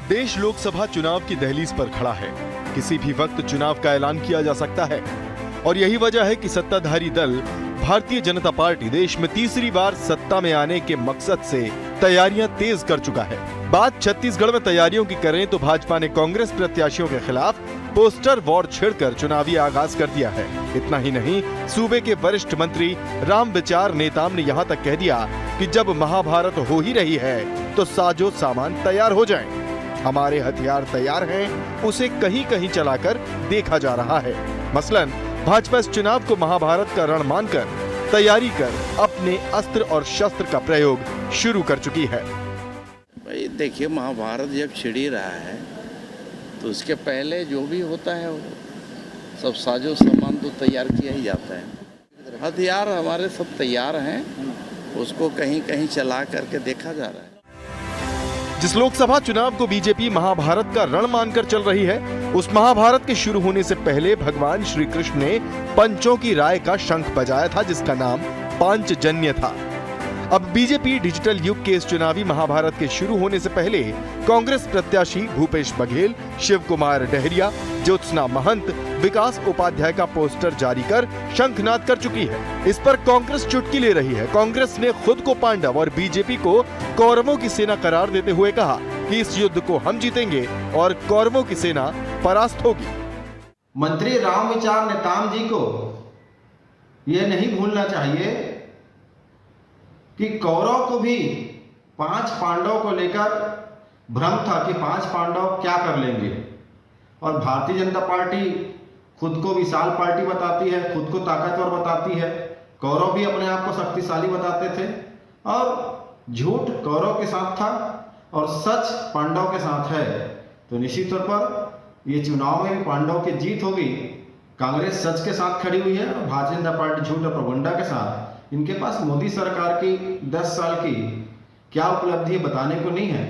देश लोकसभा चुनाव की दहलीज पर खड़ा है। किसी भी वक्त चुनाव का ऐलान किया जा सकता है और यही वजह है कि सत्ताधारी दल भारतीय जनता पार्टी देश में तीसरी बार सत्ता में आने के मकसद से तैयारियां तेज कर चुका है। बात छत्तीसगढ़ में तैयारियों की करें तो भाजपा ने कांग्रेस प्रत्याशियों के खिलाफ पोस्टर वॉर छेड़कर चुनावी आगाज कर दिया है। इतना ही नहीं, सूबे के वरिष्ठ मंत्री रामविचार नेताम ने यहां तक कह दिया कि जब महाभारत हो ही रही है तो साजो सामान तैयार हो जाएं। हमारे हथियार तैयार हैं, उसे कहीं कहीं चलाकर देखा जा रहा है। मसलन भाजपा इस चुनाव को महाभारत का रण मानकर तैयारी कर अपने अस्त्र और शस्त्र का प्रयोग शुरू कर चुकी है। भाई देखिए, महाभारत जब छिड़ ही रहा है तो उसके पहले जो भी होता है वो सब साजो सामान तो तैयार किया ही जाता है। हथियार हमारे सब तैयार हैं, उसको कहीं कहीं चला करके देखा जा रहा है। जिस लोकसभा चुनाव को बीजेपी महाभारत का रण मानकर चल रही है, उस महाभारत के शुरू होने से पहले भगवान श्री कृष्ण ने पंचों की राय का शंख बजाया था, जिसका नाम पांचजन्य था। अब बीजेपी डिजिटल युग के इस चुनावी महाभारत के शुरू होने से पहले कांग्रेस प्रत्याशी भूपेश बघेल, शिव कुमार डहरिया, ज्योत्सना महंत, विकास उपाध्याय का पोस्टर जारी कर शंखनाद कर चुकी है। इस पर कांग्रेस चुटकी ले रही है। कांग्रेस ने खुद को पांडव और बीजेपी को कौरवों की सेना करार देते हुए कहा कि इस युद्ध को हम जीतेंगे और कौरवों की सेना परास्त होगी। मंत्री रामविचार नेताम जी को यह नहीं भूलना चाहिए कि कौरव को भी 5 पांडवों को लेकर भ्रम था कि 5 पांडव क्या कर लेंगे, और भारतीय जनता पार्टी खुद को विशाल पार्टी बताती है, खुद को ताकतवर बताती है। कौरव भी अपने आप को शक्तिशाली बताते थे और झूठ कौरव के साथ था और सच पांडव के साथ है। तो निश्चित तौर पर ये चुनाव में भी पांडव की जीत होगी। कांग्रेस सच के साथ खड़ी हुई है और भारतीय जनता पार्टी झूठ और प्रबंडा के साथ। इनके पास मोदी सरकार की 10 साल की क्या उपलब्धि है बताने को नहीं है,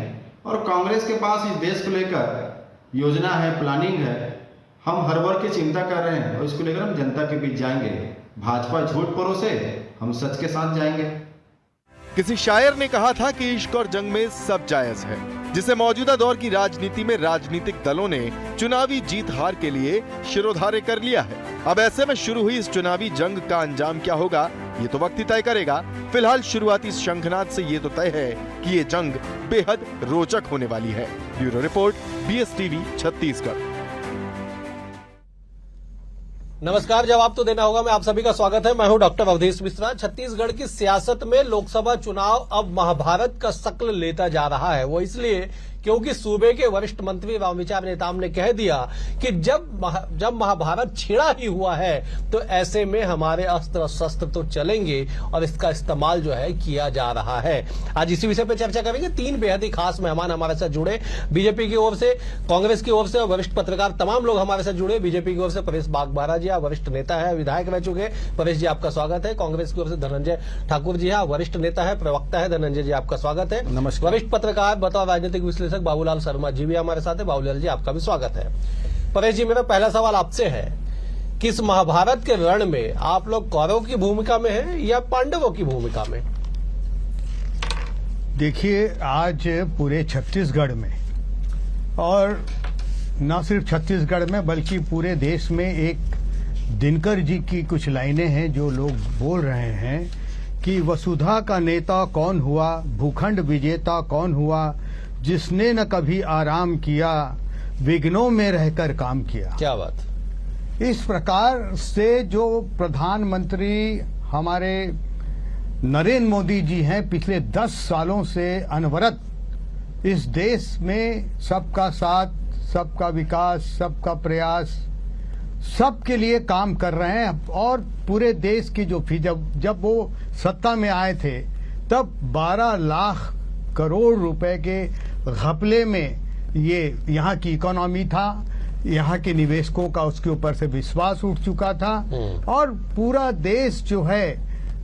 और कांग्रेस के पास इस देश को लेकर योजना है, प्लानिंग है। हम हर वर्ग की चिंता कर रहे हैं और इसको लेकर हम जनता के बीच जाएंगे। भाजपा झूठ परोसे, हम सच के साथ जाएंगे। किसी शायर ने कहा था कि इश्क और जंग में सब जायज है, जिसे मौजूदा दौर की राजनीति में राजनीतिक दलों ने चुनावी जीत हार के लिए शिरोधार्य कर लिया है। अब ऐसे में शुरू हुई इस चुनावी जंग का अंजाम क्या होगा, ये तो वक्त ही तय करेगा। फिलहाल शुरुआती शंखनाद से ये तो तय है कि ये जंग बेहद रोचक होने वाली है। Bureau report, BSTV Chhattisgarh. नमस्कार, जवाब तो देना होगा। मैं आप सभी का स्वागत है। मैं हूं डॉक्टर अवधेश मिश्रा। छत्तीसगढ़ की सियासत में लोकसभा चुनाव अब महाभारत का शक्ल लेता जा रहा है। वो इसलिए क्योंकि सूबे के वरिष्ठ मंत्री रामविचार नेताम ने कह दिया कि जब महाभारत छिड़ा ही हुआ है तो ऐसे में हमारे अस्त्र शस्त्र तो चलेंगे और इसका इस्तेमाल जो है किया जा रहा है। आज इसी विषय पर चर्चा करेंगे। 3 बेहद ही खास मेहमान हमारे साथ जुड़े, बीजेपी की ओर से, कांग्रेस की ओर से और वरिष्ठ पत्रकार, तमाम लोग हमारे साथ जुड़े। बीजेपी की ओर से परेश बागबारा जी, वरिष्ठ नेता है, विधायक रह चुके। परेश जी, आपका स्वागत है। कांग्रेस की ओर से धनंजय ठाकुर जी है, वरिष्ठ नेता है, प्रवक्ता है। धनंजय जी, आपका स्वागत है। नमस्कार। वरिष्ठ पत्रकार बतौर राजनीतिक विश्लेषक बाबूलाल शर्मा जी भी हमारे साथ है। बाबूलाल जी, आपका भी स्वागत है। परेश जी, मेरा पहला सवाल आपसे है कि इस महाभारत के रण में आप लोग कौरव की भूमिका में हैं या पांडवों की भूमिका में? देखिए, आज पूरे छत्तीसगढ़ में, और न सिर्फ छत्तीसगढ़ में बल्कि पूरे देश में एक दिनकर जी की कुछ लाइनें हैं जो लोग बोल रहे हैं कि वसुधा का नेता कौन हुआ, भूखंड विजेता कौन हुआ, जिसने न कभी आराम किया, विघ्नों में रहकर काम किया। क्या बात। इस प्रकार से जो प्रधानमंत्री हमारे नरेंद्र मोदी जी हैं, पिछले 10 सालों से अनवरत इस देश में सबका साथ, सबका विकास, सबका प्रयास, सबके लिए काम कर रहे हैं। और पूरे देश की जो जब वो सत्ता में आए थे तब 12 लाख करोड़ रुपए के घपले में ये यहाँ की इकोनॉमी था, यहाँ के निवेशकों का उसके ऊपर से विश्वास उठ चुका था, और पूरा देश जो है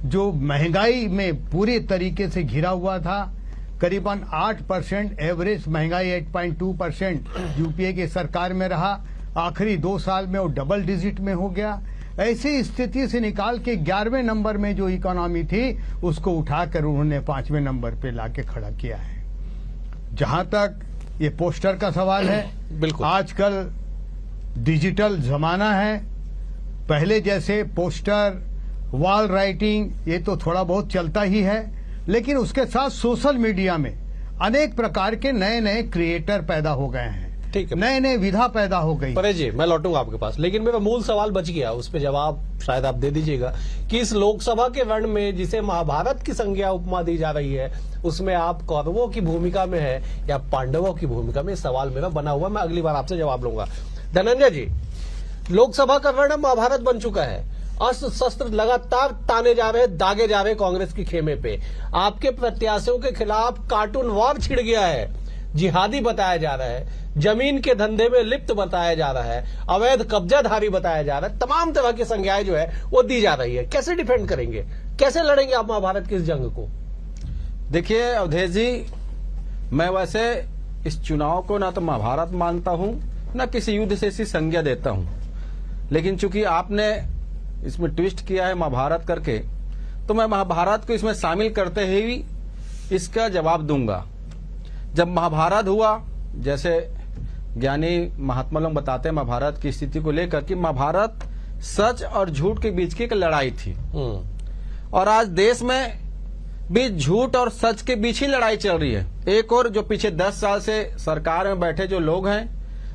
जो महंगाई में पूरे तरीके से घिरा हुआ था। करीबन 8% एवरेज महंगाई 8.2% यूपीए की सरकार में रहा। आखिरी 2 साल में वो डबल डिजिट में हो गया। ऐसी स्थिति से निकाल के 11वें नंबर में जो इकोनॉमी थी उसको उठाकर उन्होंने 5वें नंबर पे लाके खड़ा किया है। जहां तक ये पोस्टर का सवाल है। बिल्कुल। आजकल डिजिटल जमाना है, पहले जैसे पोस्टर, वॉल राइटिंग ये तो थोड़ा बहुत चलता ही है, लेकिन उसके साथ सोशल मीडिया में अनेक प्रकार के नए नए क्रिएटर पैदा हो गए हैं, ठीक है, नए नए विधा पैदा हो गई। परेश जी मैं लौटूंगा आपके पास, लेकिन मेरा मूल सवाल बच गया, उस पर जवाब शायद आप दे दीजिएगा कि इस लोकसभा के वर्ण में जिसे महाभारत की संज्ञा उपमा दी जा रही है, उसमें आप कौरवों की भूमिका में है या पांडवों की भूमिका में? सवाल मेरा बना हुआ, मैं अगली बार आपसे जवाब लूंगा। धनंजय जी, लोकसभा का वर्ण महाभारत बन चुका है, अस्त्र शस्त्र लगातार ताने जा रहे, दागे जा रहे कांग्रेस के खेमे पे, आपके प्रत्याशियों के खिलाफ कार्टून वॉर छिड़ गया है, जिहादी बताया जा रहा है, जमीन के धंधे में लिप्त बताया जा रहा है, अवैध कब्जाधारी बताया जा रहा है, तमाम तरह की संज्ञाएं जो है वो दी जा रही है। कैसे डिफेंड करेंगे, कैसे लड़ेंगे आप महाभारत की इस जंग को? देखिए अवधेश जी, मैं वैसे इस चुनाव को ना तो महाभारत मानता हूं, ना किसी युद्ध से इसी संज्ञा देता हूं, लेकिन चूंकि आपने इसमें ट्विस्ट किया है महाभारत करके, तो मैं महाभारत को इसमें शामिल करते हुए इसका जवाब दूंगा। जब महाभारत हुआ, जैसे ज्ञानी महात्मा लोग बताते हैं महाभारत की स्थिति को लेकर कि महाभारत सच और झूठ के बीच की एक लड़ाई थी, और आज देश में भी झूठ और सच के बीच ही लड़ाई चल रही है। एक और जो पीछे 10 साल से सरकार में बैठे जो लोग हैं,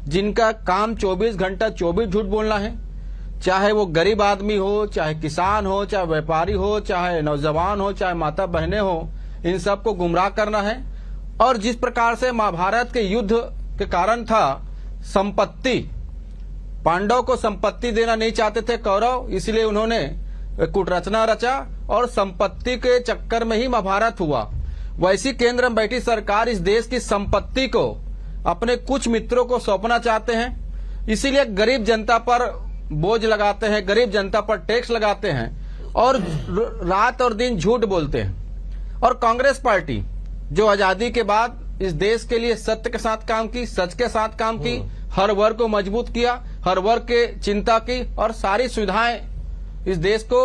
जिनका काम 24 घंटा 24 झूठ बोलना है, चाहे वो गरीब आदमी हो, चाहे किसान हो, चाहे व्यापारी हो, चाहे नौजवान हो, चाहे माता बहनें हो, इन सबको गुमराह करना है। और जिस प्रकार से महाभारत के युद्ध के कारण था संपत्ति, पांडव को संपत्ति देना नहीं चाहते थे कौरव, इसलिए उन्होंने कूटरचना रचा और संपत्ति के चक्कर में ही महाभारत हुआ। वैसी केंद्र में बैठी सरकार इस देश की संपत्ति को अपने कुछ मित्रों को सौंपना चाहते हैं, इसीलिए गरीब जनता पर बोझ लगाते हैं, गरीब जनता पर टैक्स लगाते हैं और रात और दिन झूठ बोलते हैं। और कांग्रेस पार्टी जो आजादी के बाद इस देश के लिए सत्य के साथ काम की, सच के साथ काम की, हर वर्ग को मजबूत किया, हर वर्ग के चिंता की और सारी सुविधाएं इस देश को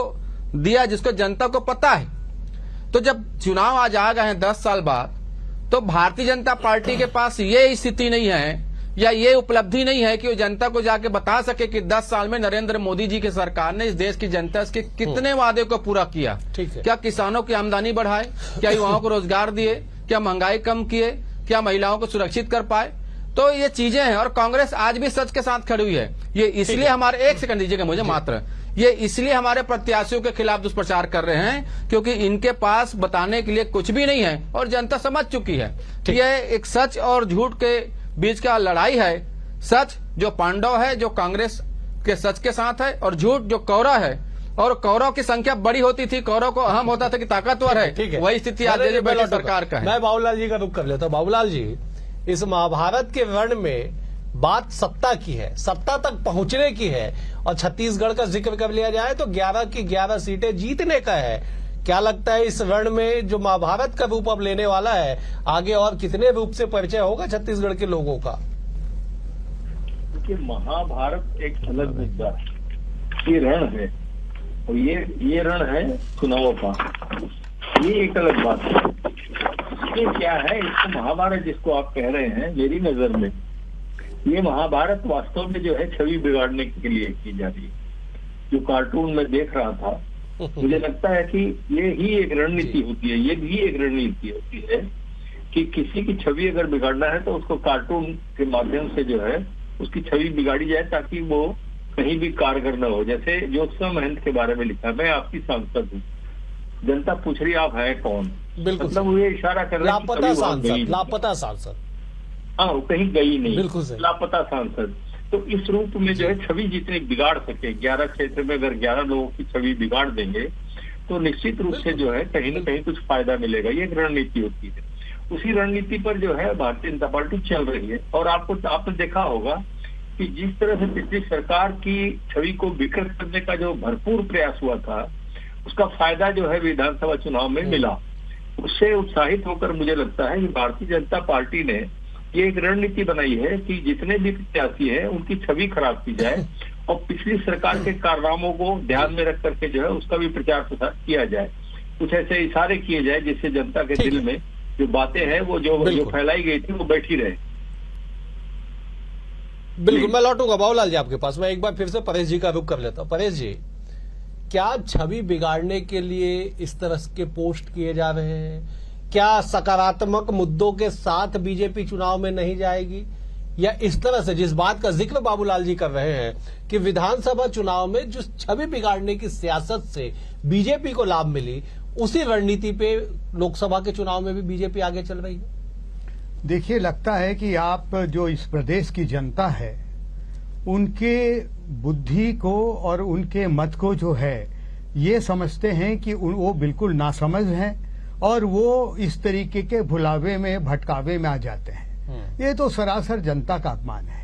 दिया, जिसको जनता को पता है। तो जब चुनाव आज आ गए हैं 10 साल बाद, तो भारतीय जनता पार्टी के पास ये स्थिति नहीं है या ये उपलब्धि नहीं है कि वो जनता को जाके बता सके कि 10 साल में नरेंद्र मोदी जी की सरकार ने इस देश की जनता के कितने वादे को पूरा किया। ठीक है। क्या किसानों की आमदनी बढ़ाए, क्या युवाओं को रोजगार दिए, क्या महंगाई कम किए, क्या महिलाओं को सुरक्षित कर पाए? तो ये चीजें हैं और कांग्रेस आज भी सच के साथ खड़ी हुई है। ये इसलिए हमारे, एक सेकंड दीजिएगा मुझे मात्र, ये इसलिए हमारे प्रत्याशियों के खिलाफ दुष्प्रचार कर रहे हैं क्योंकि इनके पास बताने के लिए कुछ भी नहीं है और जनता समझ चुकी है। ये एक सच और झूठ के बीच का लड़ाई है। सच जो पांडव है, जो कांग्रेस के सच के साथ है, और झूठ जो कौरव है, और कौरव की संख्या बड़ी होती थी, कौरव को अहम होता था कि ताकतवर है, वही स्थिति आज सरकार का है। मैं बाबूलाल जी का रुख कर लेता हूं। बाबूलाल जी, इस महाभारत के वर्ण में बात सत्ता की है, सत्ता तक पहुंचने की है, और छत्तीसगढ़ का जिक्र कर लिया जाए तो 11 की 11 सीटें जीतने का है। क्या लगता है इस वर्ण में जो महाभारत का रूप अब लेने वाला है, आगे और कितने रूप से परिचय होगा छत्तीसगढ़ के लोगों का? देखिए, महाभारत एक अलग मुद्दा है, ये रण है और ये रण है चुनावों का, ये एक अलग बात है। ये क्या है, इसको महाभारत जिसको आप कह रहे हैं, मेरी नजर में ये महाभारत वास्तव में जो है छवि बिगाड़ने के लिए की जा रही है। जो कार्टून में देख रहा था, मुझे लगता है कि ये ही एक रणनीति होती है, ये भी एक रणनीति होती है कि किसी की छवि अगर बिगाड़ना है तो उसको कार्टून के माध्यम से जो है उसकी छवि बिगाड़ी जाए ताकि वो कहीं भी कारगर न हो। जैसे ज्योत्सना महंत के बारे में लिखा, मैं आपकी सांसद हूँ, जनता पूछ रही आप है कौन, मतलब ये इशारा कर रहा है लापता सांसद, हाँ वो कहीं गई नहीं, बिल्कुल लापता सांसद। तो इस रूप में जो है छवि जितनी बिगाड़ सके, 11 क्षेत्र में अगर 11 लोगों की छवि बिगाड़ देंगे तो निश्चित रूप से जो है कहीं न कहीं कुछ फायदा मिलेगा। ये एक रणनीति होती है, उसी रणनीति पर जो है भारतीय जनता पार्टी चल रही है। और आपने देखा होगा कि जिस तरह से पिछली सरकार की छवि को विकृत करने का जो भरपूर प्रयास हुआ था, उसका फायदा जो है विधानसभा चुनाव में मिला। उससे उत्साहित होकर मुझे लगता है कि भारतीय जनता पार्टी ने ये एक रणनीति बनाई है कि जितने भी प्रत्याशी हैं उनकी छवि खराब की जाए और पिछली सरकार के कारनामों को ध्यान में रख करके जो है उसका भी प्रचार प्रसार किया जाए, कुछ ऐसे इशारे किए जाए जिससे जनता के दिल में जो बातें हैं वो जो फैलाई गई थी वो बैठी रहे। बिल्कुल, मैं लौटूंगा बाबूलाल जी आपके पास। मैं एक बार फिर से परेश जी का रुख कर लेता हूं। परेश जी, क्या छवि बिगाड़ने के लिए इस तरह के पोस्ट किए जा रहे हैं? क्या सकारात्मक मुद्दों के साथ बीजेपी चुनाव में नहीं जाएगी, या इस तरह से जिस बात का जिक्र बाबूलाल जी कर रहे हैं कि विधानसभा चुनाव में जो छवि बिगाड़ने की सियासत से बीजेपी को लाभ मिली, उसी रणनीति पे लोकसभा के चुनाव में भी बीजेपी आगे चल रही है? देखिए, लगता है कि आप जो इस प्रदेश की जनता है उनके बुद्धि को और उनके मत को जो है ये समझते हैं कि वो बिल्कुल नासमझ हैं और वो इस तरीके के भुलावे में भटकावे में आ जाते हैं। ये तो सरासर जनता का अपमान है।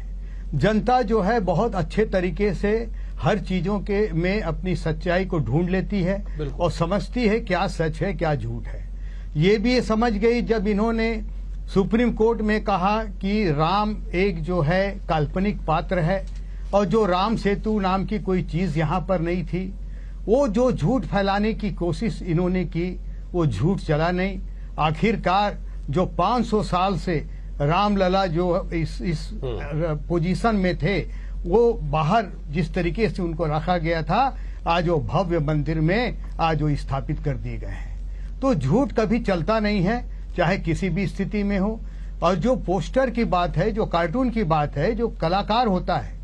जनता जो है बहुत अच्छे तरीके से हर चीजों के में अपनी सच्चाई को ढूंढ लेती है और समझती है क्या सच है क्या झूठ है। ये भी ये समझ गई जब इन्होंने सुप्रीम कोर्ट में कहा कि राम एक जो है काल्पनिक पात्र है और जो राम सेतु नाम की कोई चीज यहाँ पर नहीं थी। वो जो झूठ फैलाने की कोशिश इन्होंने की वो झूठ चला नहीं। आखिरकार जो 500 साल से रामलला जो इस पोजीशन में थे वो बाहर जिस तरीके से उनको रखा गया था, आज वो भव्य मंदिर में आज वो स्थापित कर दिए गए हैं। तो झूठ कभी चलता नहीं है, चाहे किसी भी स्थिति में हो। और जो पोस्टर की बात है, जो कार्टून की बात है, जो कलाकार होता है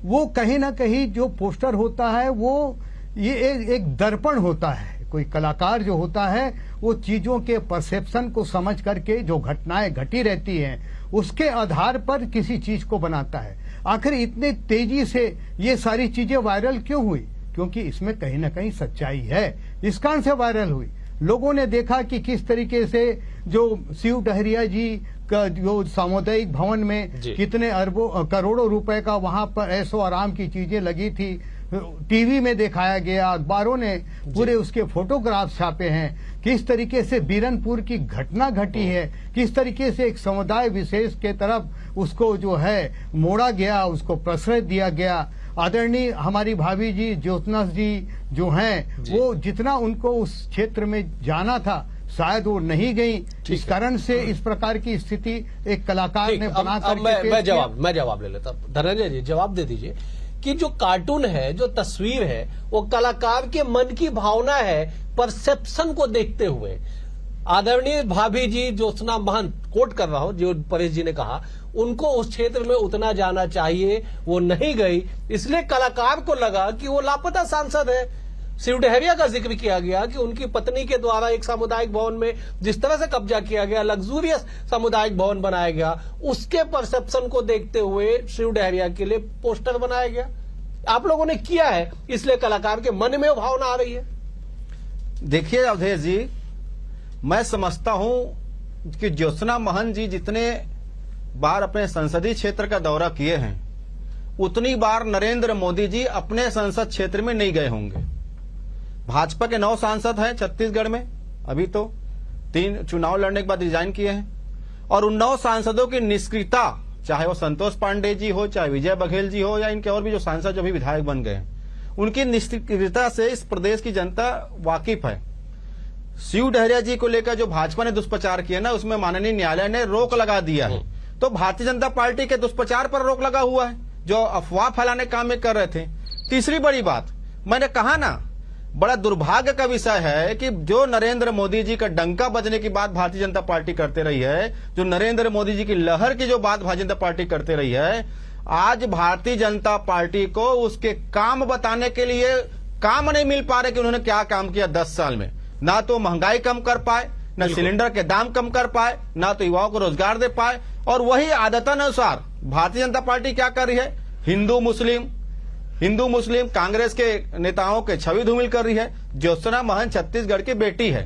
वो कहीं ना कहीं जो पोस्टर होता है वो ये एक दर्पण होता है। कोई कलाकार जो होता है वो चीजों के परसेप्शन को समझ करके जो घटनाएं घटी रहती हैं उसके आधार पर किसी चीज को बनाता है। आखिर इतने तेजी से ये सारी चीजें वायरल क्यों हुई? क्योंकि इसमें कहीं ना कहीं सच्चाई है। इस कारण से वायरल हुई। लोगों ने देखा कि किस तरीके से जो शिव डहरिया जी का जो सामुदायिक भवन में कितने अरबों करोड़ों रुपए का वहां पर ऐशो आराम की चीजें लगी थी, टीवी में दिखाया गया, अखबारों ने पूरे उसके फोटोग्राफ छापे हैं। किस तरीके से बीरनपुर की घटना घटी है, किस तरीके से एक समुदाय विशेष के तरफ उसको जो है मोड़ा गया, उसको प्रश्रय दिया गया। आदरणीय हमारी भाभी जी ज्योत्सना जी जो हैं वो जितना उनको उस क्षेत्र में जाना था शायद वो नहीं गई। इस कारण से इस प्रकार की स्थिति एक कलाकार ने बना करके मैं जवाब ले लेता हूं। धनंजय जी जवाब दे दीजिए कि जो कार्टून है, जो तस्वीर है, वो कलाकार के मन की भावना है, परसेप्शन को देखते हुए। आदरणीय भाभी जी ज्योत्सना महंत, कोट कर रहा हूं जो परेश जी ने कहा, उनको उस क्षेत्र में उतना जाना चाहिए, वो नहीं गई, इसलिए कलाकार को लगा कि वो लापता सांसद है। शिव डहरिया का जिक्र किया गया कि उनकी पत्नी के द्वारा एक सामुदायिक भवन में जिस तरह से कब्जा किया गया, लग्जूरियस सामुदायिक भवन बनाया गया, उसके परसेप्शन को देखते हुए शिव डहरिया के लिए पोस्टर बनाया गया। आप लोगों ने किया है, इसलिए कलाकार के मन में वो भावना आ रही है। देखिए अवधेश जी, मैं समझता हूं कि ज्योत्सना महंत जी जितने बार अपने संसदीय क्षेत्र का दौरा किए हैं उतनी बार नरेंद्र मोदी जी अपने संसद क्षेत्र में नहीं गए होंगे। भाजपा के 9 सांसद हैं छत्तीसगढ़ में, अभी तो 3 चुनाव लड़ने के बाद रिजाइन किए हैं, और उन 9 सांसदों की निष्क्रियता, चाहे वो संतोष पांडे जी हो, चाहे विजय बघेल जी हो, या इनके और भी जो सांसद जो भी विधायक बन गए हैं, उनकी निष्क्रियता से इस प्रदेश की जनता वाकिफ है। शिव डहरिया जी को लेकर जो भाजपा ने दुष्प्रचार किया ना, उसमें माननीय न्यायालय ने रोक लगा दिया है। तो भारतीय जनता पार्टी के दुष्प्रचार पर रोक लगा हुआ है जो अफवाह फैलाने काम में कर रहे थे। तीसरी बड़ी बात, मैंने कहा ना, बड़ा दुर्भाग्य का विषय है कि जो नरेंद्र मोदी जी का डंका बजने की बात भारतीय जनता पार्टी करते रही है, जो नरेंद्र मोदी जी की लहर की जो बात भारतीय जनता पार्टी करते रही है, आज भारतीय जनता पार्टी को उसके काम बताने के लिए काम नहीं मिल पा रहे कि उन्होंने क्या काम किया 10 साल में। ना तो महंगाई कम कर पाए, न सिलेंडर के दाम कम कर पाए, ना तो युवाओं को रोजगार दे पाए। और वही आदतानुसार भारतीय जनता पार्टी क्या कर रही है, हिंदू मुस्लिम कांग्रेस के नेताओं के छवि धूमिल कर रही है। ज्योत्सना महंत छत्तीसगढ़ की बेटी है,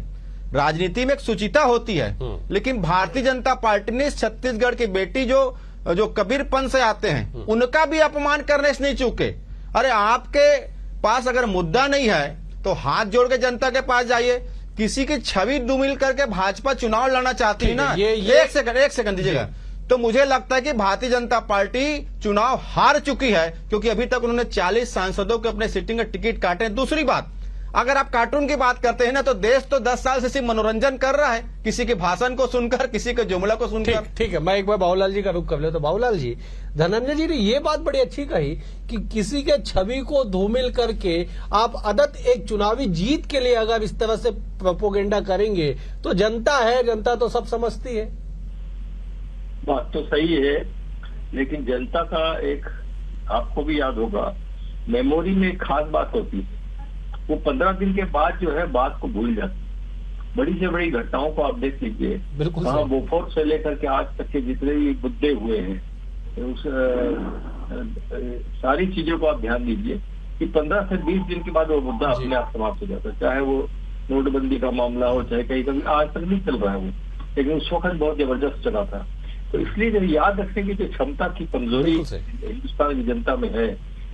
राजनीति में एक सुचिता होती है, लेकिन भारतीय जनता पार्टी ने छत्तीसगढ़ की बेटी जो कबीरपन से आते हैं उनका भी अपमान करने से नहीं चूके। अरे आपके पास अगर मुद्दा नहीं है तो हाथ जोड़ के जनता के पास जाइए। किसी की छवि धूमिल करके भाजपा चुनाव लड़ना चाहती है ना, एक सेकंड दीजिएगा। तो मुझे लगता है कि भारतीय जनता पार्टी चुनाव हार चुकी है, क्योंकि अभी तक उन्होंने 40 सांसदों के अपने सिटिंग के टिकट काटे। दूसरी बात, अगर आप कार्टून की बात करते हैं ना, तो देश तो 10 साल से सिर्फ मनोरंजन कर रहा है, किसी के भाषण को सुनकर, किसी के जुमला को सुनकर। ठीक है, मैं एक बार बाबूलाल जी का रुख कर ले। तो बाबूलाल जी, धनंजय जी ने ये बात बड़ी अच्छी कही कि किसी के छवि को धूमिल करके आप अदत एक चुनावी जीत के लिए अगर इस तरह से प्रोपोगेंडा करेंगे तो जनता है, जनता तो सब समझती है। बात तो सही है, लेकिन जनता का एक, आपको भी याद होगा, मेमोरी में एक खास बात होती है, वो 15 दिन के बाद जो है बात को भूल जाती है। बड़ी से बड़ी घटनाओं को आप देख लीजिए, बिल्कुल कहाँ बोफोर्स से लेकर के आज तक के जितने भी मुद्दे हुए हैं, उस सारी चीजों को आप ध्यान दीजिए कि 15 से 20 दिन के बाद वो मुद्दा अपने आप समाप्त हो जाता है। चाहे वो नोटबंदी का मामला हो, चाहे कहीं कभी, आज तक नहीं चल रहा है वो, लेकिन उस वक्त बहुत जबरदस्त चला था। तो इसलिए जब याद रखने की जो क्षमता की कमजोरी हिंदुस्तान की जनता में है,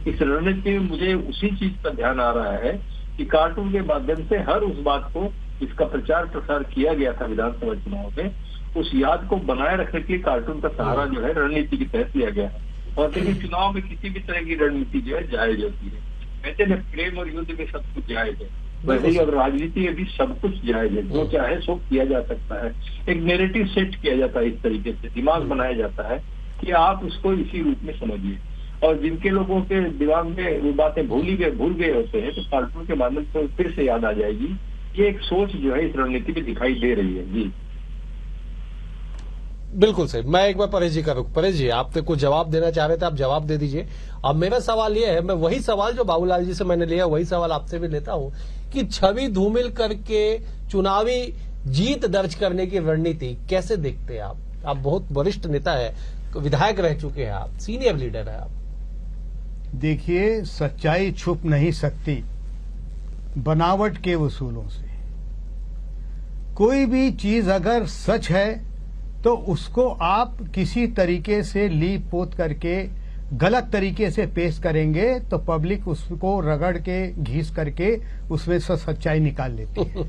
इस रणनीति में मुझे उसी चीज का ध्यान आ रहा है कि कार्टून के माध्यम से हर उस बात को, इसका प्रचार प्रसार किया गया था विधानसभा चुनाव में, उस याद को बनाए रखने के लिए कार्टून का सहारा जो है रणनीति के तहत लिया गया है। और देखिए, चुनाव में किसी भी तरह की रणनीति जो है जायज होती है। कहते हैं प्रेम और युद्ध में सब कुछ जायज है, वैसे ही अब राजनीति में भी सब कुछ जायज है, जो चाहे सो किया जा सकता है। एक नैरेटिव सेट किया जाता है, इस तरीके से दिमाग बनाया जाता है कि आप उसको इसी रूप में समझिए। और जिनके लोगों के दिमाग में वो बातें भूल गए होते हैं, तो कार्टून के माध्यम से फिर से याद आ जाएगी। ये एक सोच जो है इस रणनीति में दिखाई दे रही है। जी बिल्कुल सही। मैं एक बार परेश जी का रुख। परेश जी, आप कुछ जवाब देना चाह रहे थे, आप जवाब दे दीजिए। अब मेरा सवाल ये है, मैं वही सवाल जो बाबूलाल जी से मैंने लिया, वही सवाल आपसे भी लेता हूं कि छवि धूमिल करके चुनावी जीत दर्ज करने की रणनीति कैसे देखते हैं आप? आप बहुत वरिष्ठ नेता है, विधायक रह चुके हैं, आप सीनियर लीडर है आप। देखिए, सच्चाई छुप नहीं सकती बनावट के वसूलों से। कोई भी चीज अगर सच है तो उसको आप किसी तरीके से लीप पोत करके गलत तरीके से पेश करेंगे तो पब्लिक उसको रगड़ के घीस करके उसमें से सच्चाई निकाल लेती है।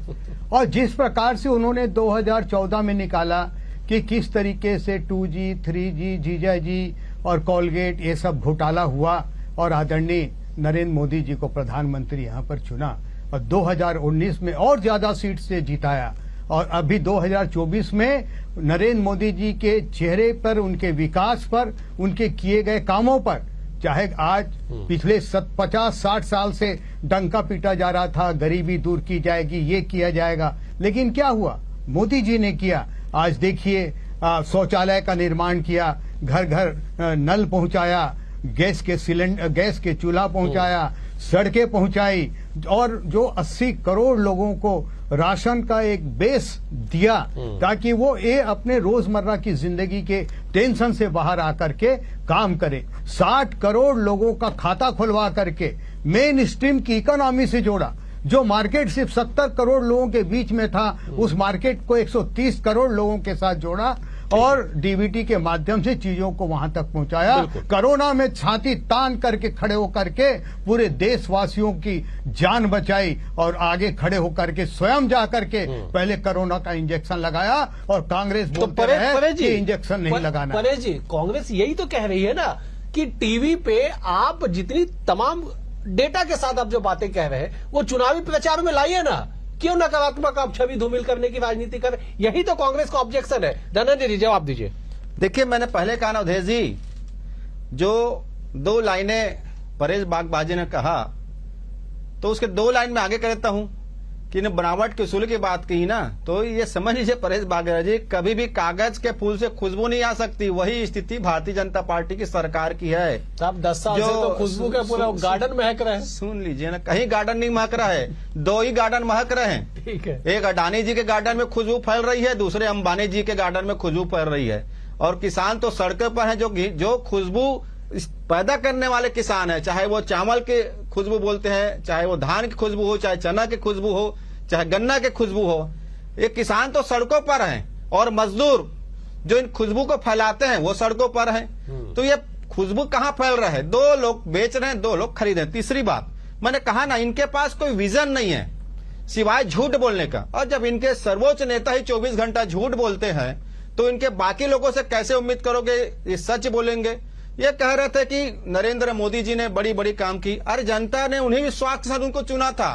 और जिस प्रकार से उन्होंने 2014 में निकाला कि किस तरीके से 2G, 3G, जीजा जी और कोलगेट ये सब घोटाला हुआ और आदरणीय नरेंद्र मोदी जी को प्रधानमंत्री यहां पर चुना और 2019 में और ज्यादा सीट से जिताया। और अभी 2024 में नरेंद्र मोदी जी के चेहरे पर, उनके विकास पर, उनके किए गए कामों पर, चाहे आज पिछले 50-60 साल से डंका पीटा जा रहा था, गरीबी दूर की जाएगी, ये किया जाएगा, लेकिन क्या हुआ? मोदी जी ने किया। आज देखिए, शौचालय का निर्माण किया, घर घर नल पहुंचाया, गैस के चूल्हा पहुंचाया, सड़कें पहुंचाई और जो 80 करोड़ लोगों को राशन का एक बेस दिया ताकि वो ये अपने रोजमर्रा की जिंदगी के टेंशन से बाहर आकर के काम करे। 60 करोड़ लोगों का खाता खुलवा करके मेन स्ट्रीम की इकोनॉमी से जोड़ा। जो मार्केट सिर्फ 70 करोड़ लोगों के बीच में था, उस मार्केट को 130 करोड़ लोगों के साथ जोड़ा और डीबीटी के माध्यम से चीजों को वहां तक पहुंचाया। कोरोना में छाती तान करके खड़े होकर के पूरे देशवासियों की जान बचाई और आगे खड़े होकर के स्वयं जा करके पहले कोरोना का इंजेक्शन लगाया और कांग्रेस बोलते रहे कि इंजेक्शन नहीं लगाना। परेश जी, कांग्रेस यही तो कह रही है ना कि टीवी पे आप जितनी तमाम डेटा के साथ आप जो बातें कह रहे हैं वो चुनावी प्रचार में लाइए ना। क्यों नकारात्मक आप छवि धूमिल करने की राजनीति कर? यही तो कांग्रेस का ऑब्जेक्शन है। धनंजय जी, जवाब दीजिए। देखिए, मैंने पहले कहा ना अवधेश जी, जो 2 लाइनें परेश बागबाजी ने कहा तो उसके 2 लाइन में आगे कहता हूं कि ने बनावट के उसूल की बात कही ना, तो ये समझ लीजिए परेश बागबाजी, कभी भी कागज के फूल से खुशबू नहीं आ सकती। वही स्थिति भारतीय जनता पार्टी की सरकार की है। साहब 10 साल से तो खुशबू का पूरा गार्डन महक रहा है। सुन लीजिए ना, कहीं गार्डन नहीं महक रहा है, 2 ही गार्डन महक रहे हैं। ठीक है, एक अडानी जी के गार्डन में खुशबू फैल रही है, दूसरे अंबानी जी के गार्डन में खुशबू फैल रही है। और किसान तो सड़कों पर है, जो खुशबू पैदा करने वाले किसान है, चाहे वो चावल के खुशबू बोलते हैं, चाहे वो धान की खुशबू हो, चाहे चना की खुशबू हो, चाहे गन्ना की खुशबू हो, ये किसान तो सड़कों पर हैं और मजदूर जो इन खुशबू को फैलाते हैं वो सड़कों पर हैं। तो ये खुशबू कहां फैल रहा है? 2 लोग बेच रहे हैं, 2 लोग खरीद रहे हैं। तीसरी बात मैंने कहा ना, इनके पास कोई विजन नहीं है सिवाय झूठ बोलने का। और जब इनके सर्वोच्च नेता ही 24 घंटा झूठ बोलते हैं तो इनके बाकी लोगों से कैसे उम्मीद करोगे ये सच बोलेंगे? ये कह रहे थे कि नरेंद्र मोदी जी ने बड़ी बड़ी काम की। अरे जनता ने उन्हीं विश्वास के साथ उनको चुना था।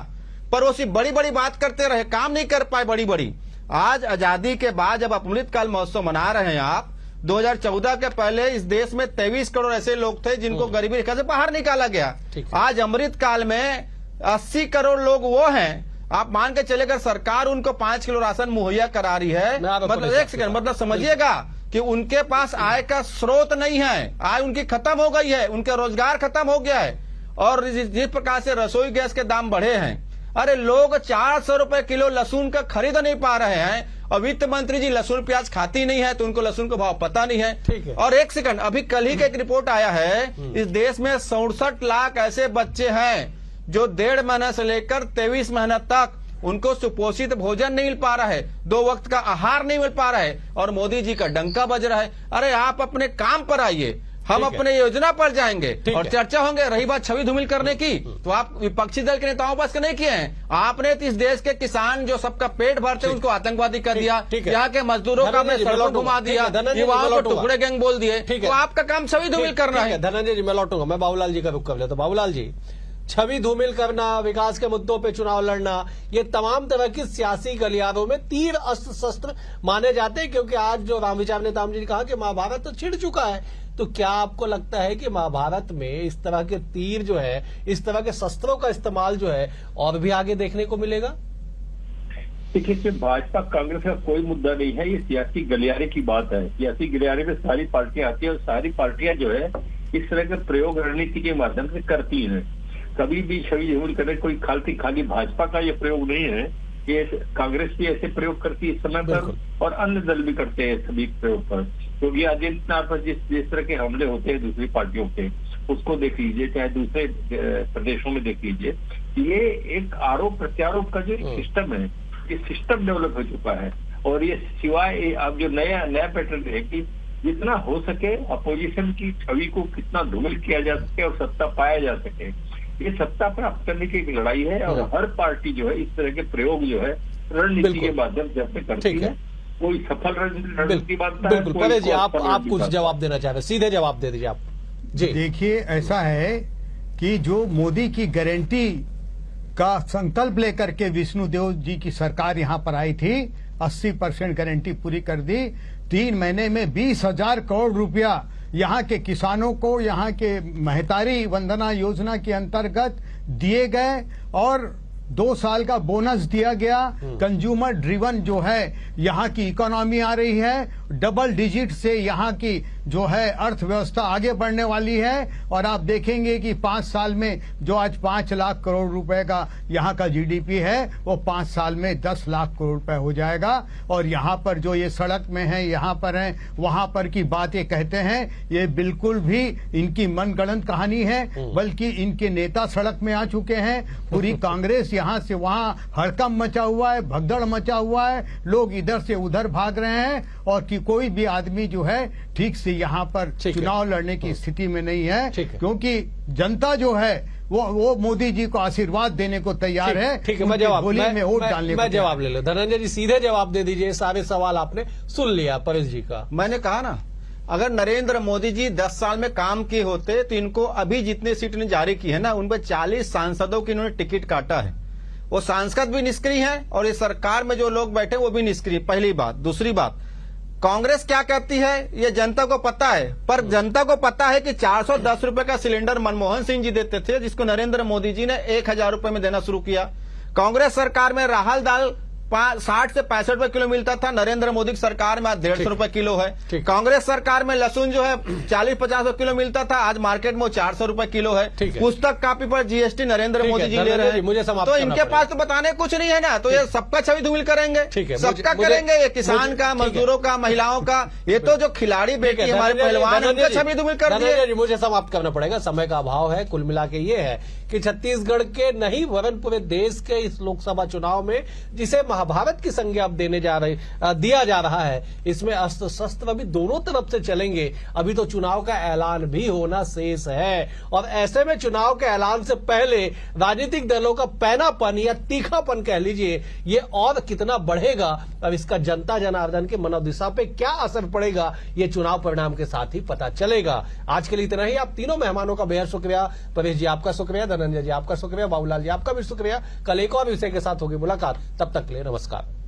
पर वो सिर्फ बड़ी बड़ी बात करते रहे, काम नहीं कर पाए बड़ी बड़ी। आज आजादी के बाद जब अमृतकाल महोत्सव मना रहे हैं आप, 2014 के पहले इस देश में 23 करोड़ ऐसे लोग थे जिनको गरीबी रेखा से बाहर निकाला गया। आज अमृतकाल में 80 करोड़ लोग वो हैं, आप मान के चले, अगर सरकार उनको 5 किलो राशन मुहैया करा रही है, मतलब एक सेकंड, मतलब समझिएगा कि उनके पास आय का स्रोत नहीं है, आय उनकी खत्म हो गई है, उनका रोजगार खत्म हो गया है। और जिस प्रकार से रसोई गैस के दाम बढ़े हैं, अरे लोग 400 रुपए किलो लहसुन का खरीद नहीं पा रहे हैं, और वित्त मंत्री जी लहसुन प्याज खाती नहीं है तो उनको लहसुन का भाव पता नहीं है। और एक सेकंड, अभी कल ही का एक रिपोर्ट आया है, इस देश में 67 लाख ऐसे बच्चे हैं जो 1.5 महीने से लेकर 23 महीने तक उनको सुपोषित भोजन नहीं मिल पा रहा है, 2 वक्त का आहार नहीं मिल पा रहा है, और मोदी जी का डंका बज रहा है। अरे आप अपने काम पर आइए, हम अपने योजना पर जाएंगे और चर्चा होंगे। रही बात छवि धूमिल करने की, तो आप विपक्षी दल के नेताओं पास नहीं किए हैं, आपने इस देश के किसान जो सबका पेट भरते उनको आतंकवादी कर दिया, यहाँ के मजदूरों का आपने सड़कों घुमा दिया, युवाओं को टुकड़े गैंग बोल दिए, तो आपका काम छवि धूमिल करना है। धनंजय जी मैं लौटूंगा, मैं बाबूलाल जी का रुख कर लेता। बाबूलाल जी, छवि धूमिल करना, विकास के मुद्दों पे चुनाव लड़ना, ये तमाम तरह की सियासी गलियारों में तीर अस्त्र शस्त्र माने जाते हैं, क्योंकि आज जो रामविचार नेताम जी ने कहा कि महाभारत तो छिड़ चुका है, तो क्या आपको लगता है कि महाभारत में इस तरह के तीर जो है, इस तरह के शस्त्रों का इस्तेमाल जो है और भी आगे देखने को मिलेगा? देखिए, इसमें भाजपा कांग्रेस का कोई मुद्दा नहीं है, ये सियासी गलियारे की बात है। सियासी गलियारे में सारी पार्टियां आती है और सारी पार्टियां जो है इस तरह के प्रयोग रणनीति के माध्यम से करती हैं। कभी भी छवि धूमिल करने कोई खाली भाजपा का ये प्रयोग नहीं है, ये कांग्रेस भी ऐसे प्रयोग करती है इस समय पर, और अन्य दल भी करते हैं सभी प्रयोग पर। क्योंकि आदित्यनाथ पर जिस तरह के हमले होते हैं दूसरी पार्टियों के, उसको देख लीजिए, चाहे दूसरे प्रदेशों में देख लीजिए, ये एक आरोप प्रत्यारोप का जो सिस्टम है, ये सिस्टम डेवलप हो चुका है। और ये सिवाय अब जो नया पैटर्न है कि जितना हो सके अपोजिशन की छवि को कितना धूमिल किया जा सके और सत्ता पाया जा सके, ये सत्ता प्राप्त करने की एक लड़ाई है। और हर पार्टी जो है इस तरह के प्रयोग जो है रणनीति के माध्यम से अपने करती है। कोई सफल रणनीति बांधता है। बिल्कुल परेश जी, आप कुछ जवाब देना चाह रहे हैं, सीधे जवाब दे दीजिए आप जी। देखिए, ऐसा है कि जो मोदी की गारंटी का संकल्प लेकर के विष्णुदेव जी की सरकार यहाँ पर आई थी, 80% गारंटी पूरी कर दी। 3 महीने में 20,000 करोड़ रुपया यहाँ के किसानों को, यहाँ के महतारी वंदना योजना के अंतर्गत दिए गए, और 2 साल का बोनस दिया गया। कंज्यूमर ड्रिवन जो है यहाँ की इकोनॉमी आ रही है, डबल डिजिट से यहाँ की जो है अर्थव्यवस्था आगे बढ़ने वाली है। और आप देखेंगे कि 5 साल में जो आज 5 लाख करोड़ रुपए का यहाँ का जीडीपी है, वो 5 साल में 10 लाख करोड़ रुपए हो जाएगा। और यहाँ पर जो ये सड़क में है, यहाँ पर है, वहां पर की बातें कहते हैं, ये बिल्कुल भी इनकी मनगढ़ंत कहानी है, बल्कि इनके नेता सड़क में आ चुके हैं। पूरी कांग्रेस यहाँ से वहां हड़कंप मचा हुआ है, भगदड़ मचा हुआ है, लोग इधर से उधर भाग रहे हैं, और कि कोई भी आदमी जो है ठीक से यहाँ पर चुनाव लड़ने की स्थिति में नहीं है, क्योंकि जनता जो है वो मोदी जी को आशीर्वाद देने को तैयार है। ठीक है, मैं जवाब ले लो। धनंजय जी सीधे जवाब दे दीजिए, सारे सवाल आपने सुन लिया परेश जी का। मैंने कहा ना, अगर नरेंद्र मोदी जी 10 साल में काम किए होते तो इनको अभी जितने सीट ने जारी की है ना, उन पर 40 सांसदों की इन्होंने टिकट काटा है। वो सांसद भी निष्क्रिय हैं और इस सरकार में जो लोग बैठे वो भी निष्क्रिय। पहली बात। दूसरी बात, कांग्रेस क्या कहती है ये जनता को पता है, पर जनता को पता है कि 410 रुपए का सिलेंडर मनमोहन सिंह जी देते थे, जिसको नरेंद्र मोदी जी ने 1000 रुपए में देना शुरू किया। कांग्रेस सरकार में राहल दाल 60 से 65 रुपए किलो मिलता था, नरेंद्र मोदी की सरकार में आज 150 रुपए किलो है। कांग्रेस सरकार में लहसुन जो है 40-50 किलो मिलता था, आज मार्केट में 400 रुपए किलो है। पुस्तक कापी पर जीएसटी नरेंद्र मोदी जी ले रहे हैं, तो इनके पास तो बताने कुछ नहीं है ना, तो ये सबका छवि धूमिल करेंगे, सबका करेंगे, ये किसान का, मजदूरों का, महिलाओं का, ये तो जो खिलाड़ी बेटी हमारे पहलवान उनका छवि धूमिल कर दिए। मुझे समाप्त करना पड़ेगा, समय का अभाव है। कुल मिला के ये है कि छत्तीसगढ़ के नहीं वरन पूरे देश के इस लोकसभा चुनाव में, जिसे महाभारत की संज्ञा अब दिया जा रहा है, इसमें अस्त्र शस्त्र अभी दोनों तरफ से चलेंगे। अभी तो चुनाव का ऐलान भी होना शेष है और ऐसे में चुनाव के ऐलान से पहले राजनीतिक दलों का पैनापन या तीखापन कह लीजिए, ये और कितना बढ़ेगा। अब इसका जनता जनार्दन के मनोदशा पे क्या असर पड़ेगा, ये चुनाव परिणाम के साथ ही पता चलेगा। आज के लिए इतना ही। आप तीनों मेहमानों का बेहद शुक्रिया। परेश जी आपका शुक्रिया, धनंजय जी आपका शुक्रिया, बाबूलाल जी आपका भी शुक्रिया। कल एक और विषय के साथ होगी मुलाकात, तब तक के लिए नमस्कार।